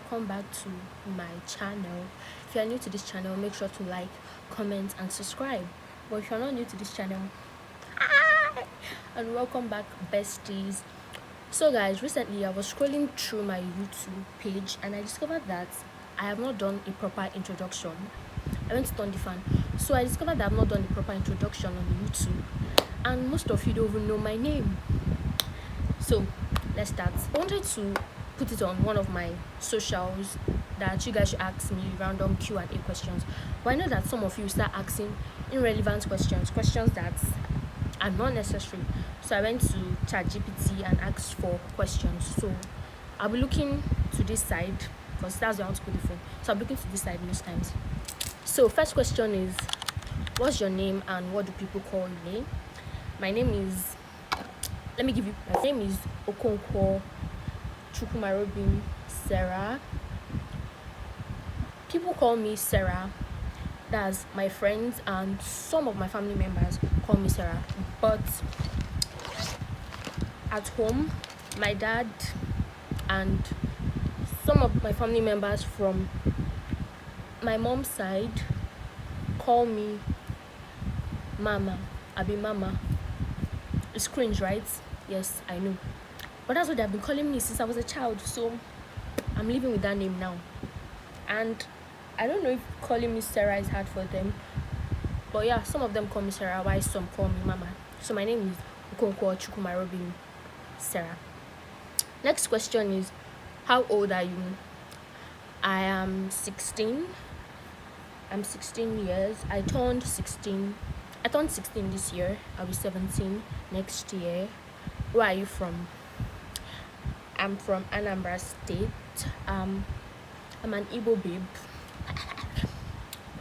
welcome back to my channel. If you are new to this channel, make sure to like, comment and subscribe. But if you're not new to this channel, hi and welcome back, besties. So guys, recently I was scrolling through my YouTube page and I discovered that I have not done a proper introduction. I went to turn the fan, so I discovered that I've not done a proper introduction on YouTube, and most of you don't even know my name. So let's start. I wanted to put it on one of my socials that you guys should ask me random Q&A questions, but I know that some of you start asking irrelevant questions that are not necessary. So I went to ChatGPT and asked for questions. So I'll be looking to this side because that's where I want to put the phone. So I'm looking to this side most times. So first question is, what's your name and what do people call you? My name is, my name is Okonkwo Chukwumarobim Sarah. People call me Sarah. That's my friends and some of my family members call me Sarah. But at home, my dad and some of my family members from my mom's side call me Mama. Mama. It's cringe, right? Yes, I know. But that's what they've been calling me since I was a child. So I'm living with that name now. And I don't know if calling me Sarah is hard for them. But yeah, some of them call me Sarah, while some call me Mama. So my name is Okonkwo Chukwumarobim Sarah. Next question is, how old are you? I am 16. I'm 16 years. I turned 16 this year. I'll be 17 next year. Where are you from? I'm from Anambra State. I'm an Igbo babe.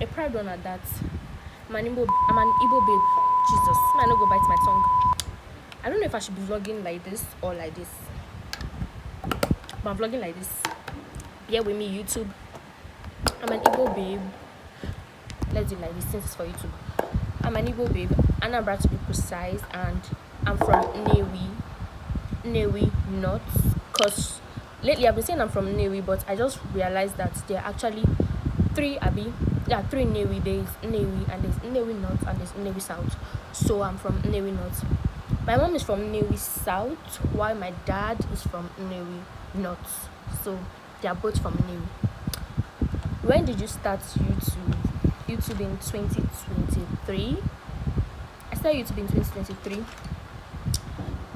A proud one at that. I'm an Igbo babe. Jesus, I not go bite my tongue. I don't know if I should be vlogging like this or like this. But I'm vlogging like this. Bear with me, YouTube. I'm an Igbo babe. Let's do it like this since it's for YouTube. I'm an Igbo babe, Anambra to be precise, and I'm from Nnewi North. Cause lately I've been saying I'm from Nnewi, but I just realized that there are actually three Nnewi. There's Nnewi and there's Nnewi North and there's Nnewi South. So I'm from Nnewi North. My mom is from Nnewi South, while my dad is from Nnewi North. So they are both from Nnewi. When did you start YouTube? YouTube in 2023. I started YouTube in 2023.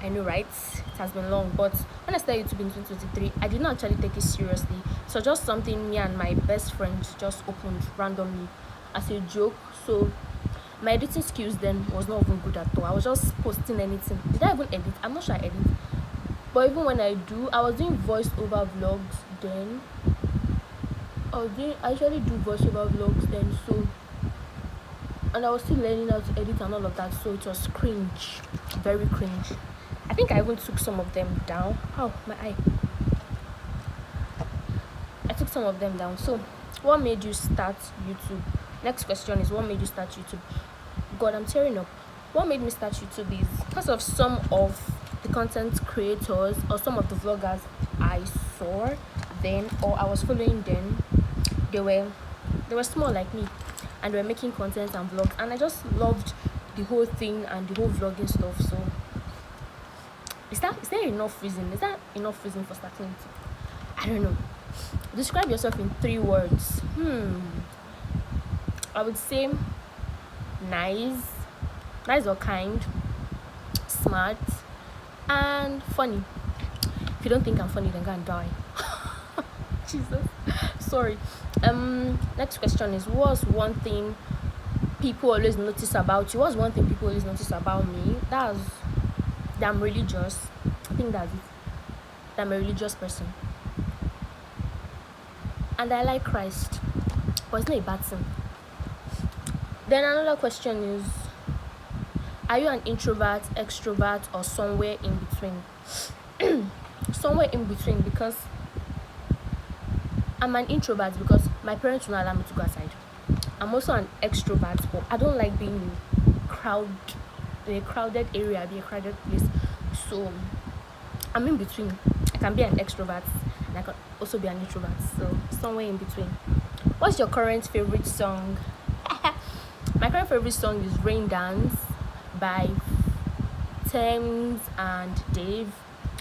I know, right? It has been long, but when I started YouTube in 2023, I did not actually take it seriously. So just something me and my best friend just opened randomly as a joke. So my editing skills then was not even good at all. I was just posting anything. Did I even edit? I'm not sure I edit. But even when I do, I was doing voiceover vlogs then. I actually do voiceover vlogs then, so, and I was still learning how to edit and all of that, so it was cringe, very cringe. I think I even took some of them down. Oh, my eye. I took some of them down. So what made you start YouTube? Next question is, what made you start YouTube? God, I'm tearing up. What made me start YouTube is because of some of the content creators or some of the vloggers I saw then, or I was following then. They were small like me and they were making content and vlogs, and I just loved the whole thing and the whole vlogging stuff. So is there enough reason? Is that enough reason for starting it? I don't know. Describe yourself in 3 words. I would say nice or kind, smart, and funny. If you don't think I'm funny, then go and die. Jesus, sorry. Next question is, what's one thing people always notice about you? What's one thing people always notice about me? That I'm religious. I think that's it. That I'm a religious person, and I like Christ, but it's not a bad thing. Then another question is, are you an introvert, extrovert, or somewhere in between? Somewhere in between, because I'm an introvert because my parents will not allow me to go outside. I'm also an extrovert, but I don't like being in a crowded area, a crowded place. So I'm in between. I can be an extrovert and I can also be an introvert. So somewhere in between. What's your current favorite song? My current favorite song is Rain Dance by Thames and Dave.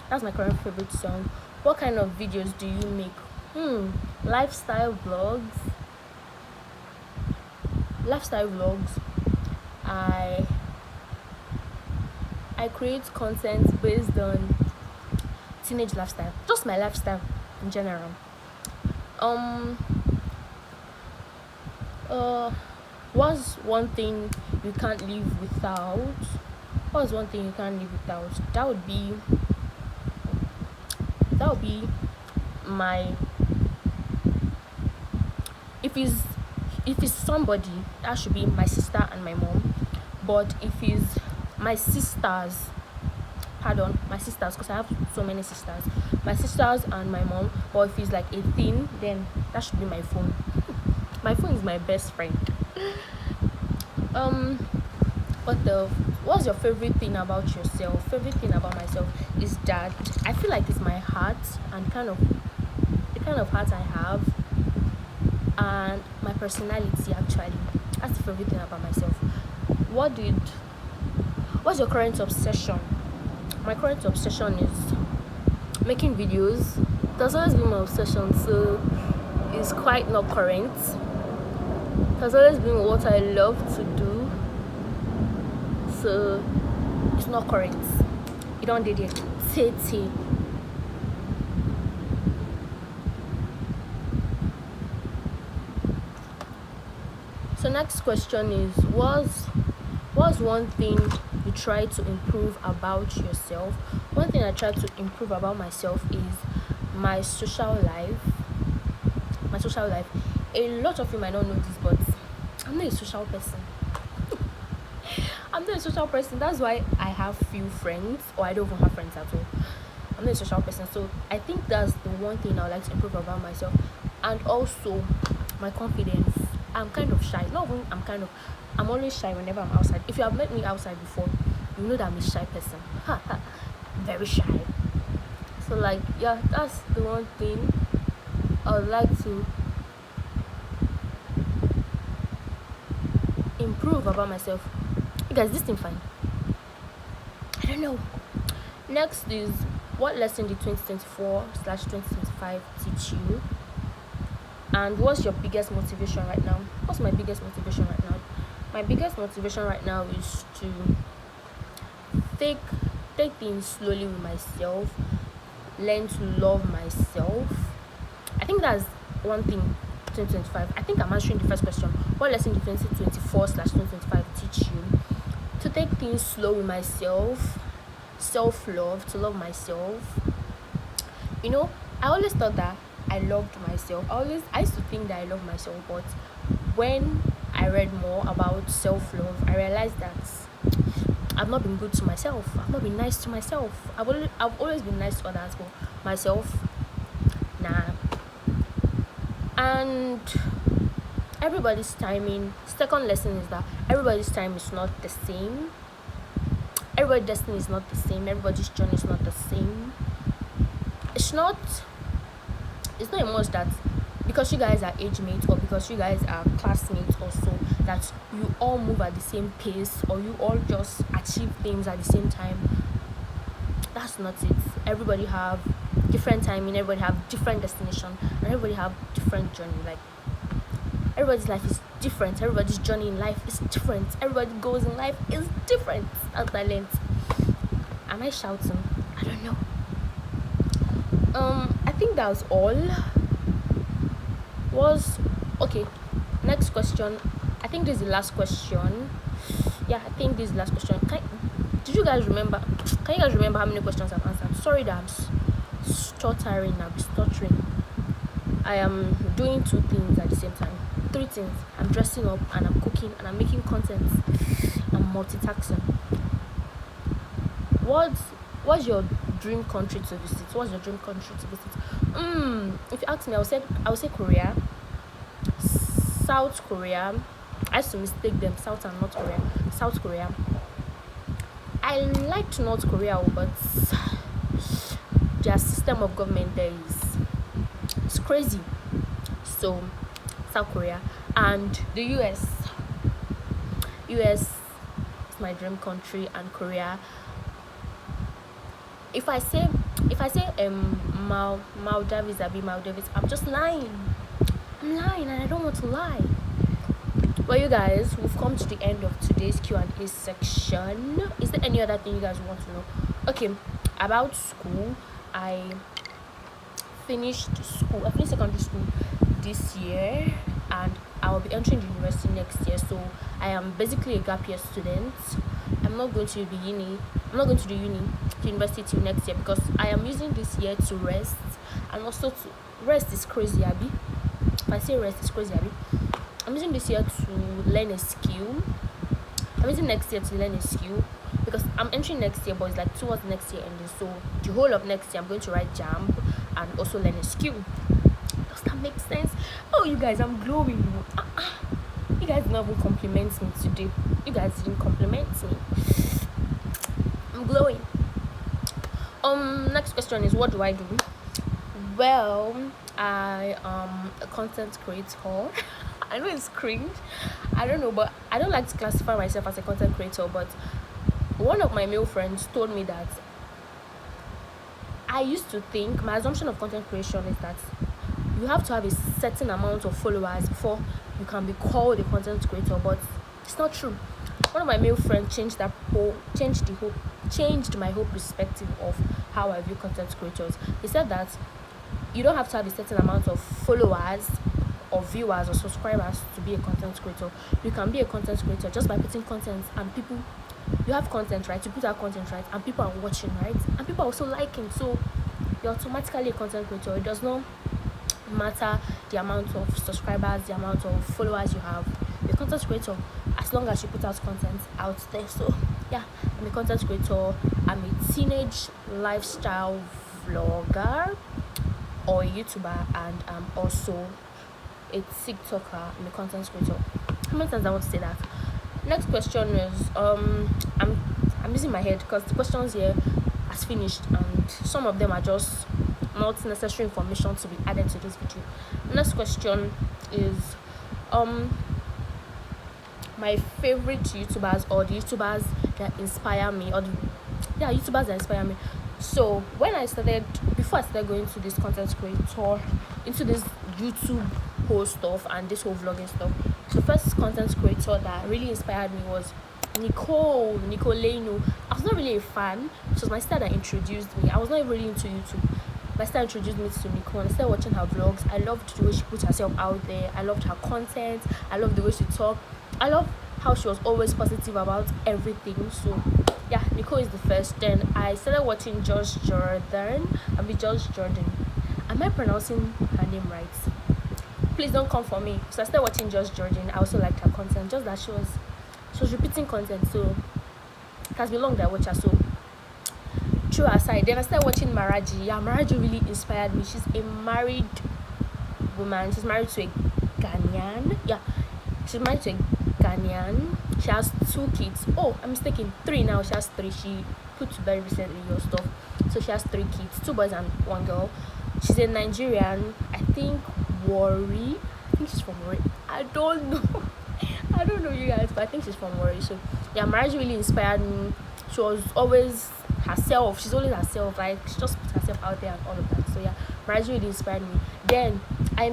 That's my current favorite song. What kind of videos do you make? Lifestyle vlogs. Lifestyle vlogs. I create content based on teenage lifestyle, just my lifestyle in general. Um, what's one thing you can't live without? What's one thing you can't live without? That would be my, if it's somebody, that should be my sister and my mom. But if it's my sisters, pardon, my sisters, because I have so many sisters, my sisters and my mom. Or if it's like a thing, then that should be my phone. My phone is my best friend. um what's your favorite thing about yourself? Favorite thing about myself is that I feel like it's my heart, and kind of the kind of heart I have, and my personality. Actually, that's the favorite thing about myself. What's your current obsession? My current obsession is making videos. That's always been my obsession, so it's quite not current. Has always been what I love to do, so it's not current. You don't did it. Tete. So next question is, what's one thing you try to improve about yourself? One thing I try to improve about myself is my social life. My social life. A lot of you might not know this, but I'm not a social person. I'm not a social person. That's why I have few friends, or I don't even have friends at all. I'm not a social person. So I think that's the one thing I would like to improve about myself. And also my confidence. I'm kind of shy. Not even I'm always shy whenever I'm outside. If you have met me outside before, you know that I'm a shy person. Very shy. So like, yeah, that's the one thing I would like to improve about myself. You guys, this thing fine. I don't know. Next is, what lesson did 2024/2025 teach you? And what's your biggest motivation right now? What's my biggest motivation right now? My biggest motivation right now is to take things slowly with myself, learn to love myself. I think that's one thing. 2025. I think I'm answering the first question. What lesson did 2024/2025 teach you? To take things slow with myself, self-love, to love myself. I always thought that I loved myself. I used to think that I loved myself, but when I read more about self-love, I realized that I've not been good to myself. I've not been nice to myself. I've always been nice to others, but myself, nah. And everybody's timing. Second lesson is that everybody's time is not the same. Everybody's destiny is not the same. Everybody's journey is not the same. It's not a must that because you guys are age mates, or because you guys are classmates also, that you all move at the same pace, or you all just achieve things at the same time. That's not it. Everybody have different timing, everybody have different destination, and everybody have different journey. Like, everybody's life is different, everybody's journey in life is different, everybody goes in life is different. That's my length. Am I shouting? I don't know. I think that was all. Okay, next question. I think this is the last question. Yeah, I think this is the last question. Can you guys remember how many questions I've answered? Sorry that I'm stuttering. I am doing two things at the same time. Three things. I'm dressing up, and I'm cooking, and I'm making content. I'm multitasking. What's your dream country to visit? What's your dream country to visit? If you ask me, I would say Korea, South Korea. I used to mistake them, South and North Korea. South Korea. I liked North Korea, but their system of government there is crazy. So South Korea and the US is my dream country, and Korea. If I say Maldives, I'm just lying. I'm lying, and I don't want to lie. Well, you guys, we've come to the end of today's Q&A section. Is there any other thing you guys want to know? Okay, about school. I finished secondary school this year, and I will be entering the university next year. So I am basically a gap year student. I'm not going to do university till next year, because I am using this year to rest, and also to rest is crazy, Abby. If I say rest is crazy, Abby. I'm using this year to learn a skill. I'm using next year to learn a skill, because I'm entering next year, but it's like towards next year ending. So the whole of next year, I'm going to write JAMB and also learn a skill. Does that make sense? Oh, you guys, I'm glowing. You guys didn't even compliment me today. You guys didn't compliment me. I'm glowing. Next question is, what do I do? Well, I am a content creator. I know it's cringe. I don't know, but I don't like to classify myself as a content creator. But one of my male friends told me that I used to think, my assumption of content creation is that you have to have a certain amount of followers before you can be called a content creator, but it's not true. One of my male friends changed my whole perspective of how I view content creators. He said that you don't have to have a certain amount of followers or viewers or subscribers to be a content creator. You can be a content creator just by putting content, and people, you have content, right? You put out content, right? And people are watching, right? And people are also liking. So you're automatically a content creator. It does not matter the amount of subscribers, the amount of followers you have. You're a content creator as long as you put out content out there. So yeah, I'm a content creator. I'm a teenage lifestyle vlogger or a YouTuber, and I'm also a TikToker. I'm a content creator. How many times I want to say that? Next question is I'm using my head because the questions here has finished, and some of them are just not necessary information to be added to this video. Next question is my favorite YouTubers, or the YouTubers that inspire me, or YouTubers that inspire me. So before I started going to this content creator, into this YouTube post stuff and this whole vlogging stuff, so the first content creator that really inspired me was Nicole Leno. I was not really a fan. It was my sister that introduced me. I was not really into YouTube. My sister introduced me to Nicole, and I started watching her vlogs. I loved the way she put herself out there. I loved her content. I loved the way she talked. I loved how she was always positive about everything. So yeah, Nicole is the first. Then I started watching Josh Jordan. Am I pronouncing her name right? Please don't come for me. So I started watching Josh Jordan. I also liked her content. Just that she was repeating content. So it has been long that I watch her. So through her side, then I started watching Maraji. Yeah, Maraji really inspired me. She's a married woman. She's married to a Ghanaian. Yeah, she's married to a Ghanaian. She has 2 kids. Oh, I'm mistaken. 3 now. She has 3. She put to bed recently or stuff. So she has 3 kids, 2 boys and 1 girl. She's a Nigerian. I think Warri. I think she's from Warri. I don't know, you guys, but I think she's from Warri. So yeah, Maraji really inspired me. She was always herself. She's always herself. Like, she just put herself out there and all of that. So yeah, Maraji really inspired me. Then I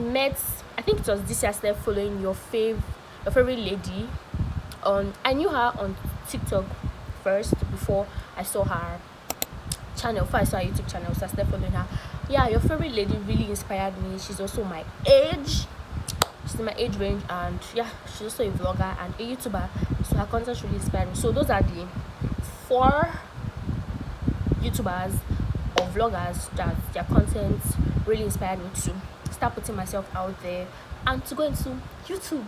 think it was this year I started following your favorite lady. I knew her on TikTok first before I saw her channel. Before I saw her YouTube channel, so I started following her. Yeah, your favorite lady really inspired me. She's also my age. She's in my age range, and yeah, she's also a vlogger and a YouTuber. So her content really inspired me. So those are the 4 YouTubers or vloggers that their content really inspired me to start putting myself out there and to go into YouTube.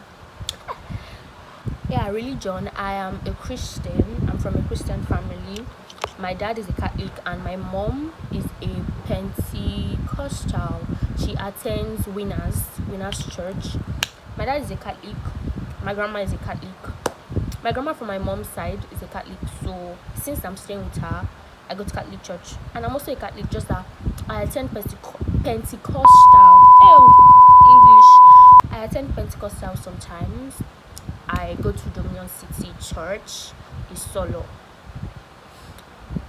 Yeah, religion. I am a Christian. I'm from a Christian family. My dad is a Catholic and my mom is a Pentecostal. She attends Winners Church. My dad is a Catholic. My grandma is a Catholic. My grandma from my mom's side is a Catholic. So since I'm staying with her, I go to Catholic church. And I'm also a Catholic, just that I attend Pentecostal. Oh, English. I attend Pentecostal sometimes. I go to Dominion City Church, Isolo.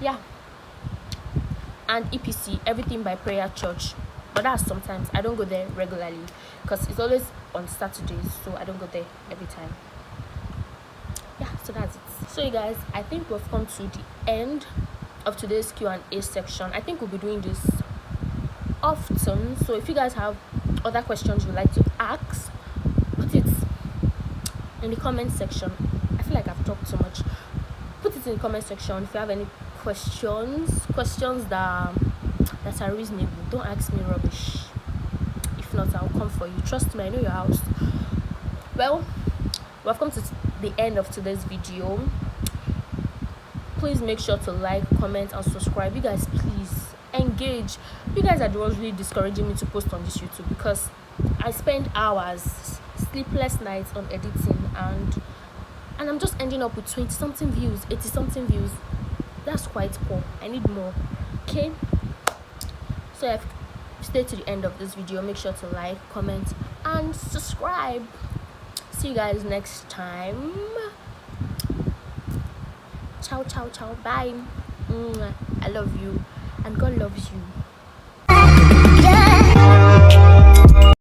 Yeah. And EPC, Everything by Prayer Church. But that's sometimes. I don't go there regularly because it's always on Saturdays, so I don't go there every time. Yeah, so that's it. So you guys, I think we've come to the end of today's Q&A section. I think we'll be doing this often, so if you guys have other questions you'd like to ask, put it in the comment section. I feel like I've talked too much. Put it in the comment section if you have any questions that are reasonable. Don't ask me rubbish. If not, I'll come for you. Trust me, I know your house. Well, we've come to the end of today's video. Please make sure to like, comment, and subscribe. You guys, please engage. You guys are the ones really discouraging me to post on this YouTube because I spend hours, sleepless nights on editing, and I'm just ending up with 20 something views, 80 something views. That's quite poor. I need more. Okay, so if you stay to the end of this video, make sure to like, comment, and subscribe. See you guys next time. Ciao, ciao, ciao. Bye. I love you, and God loves you.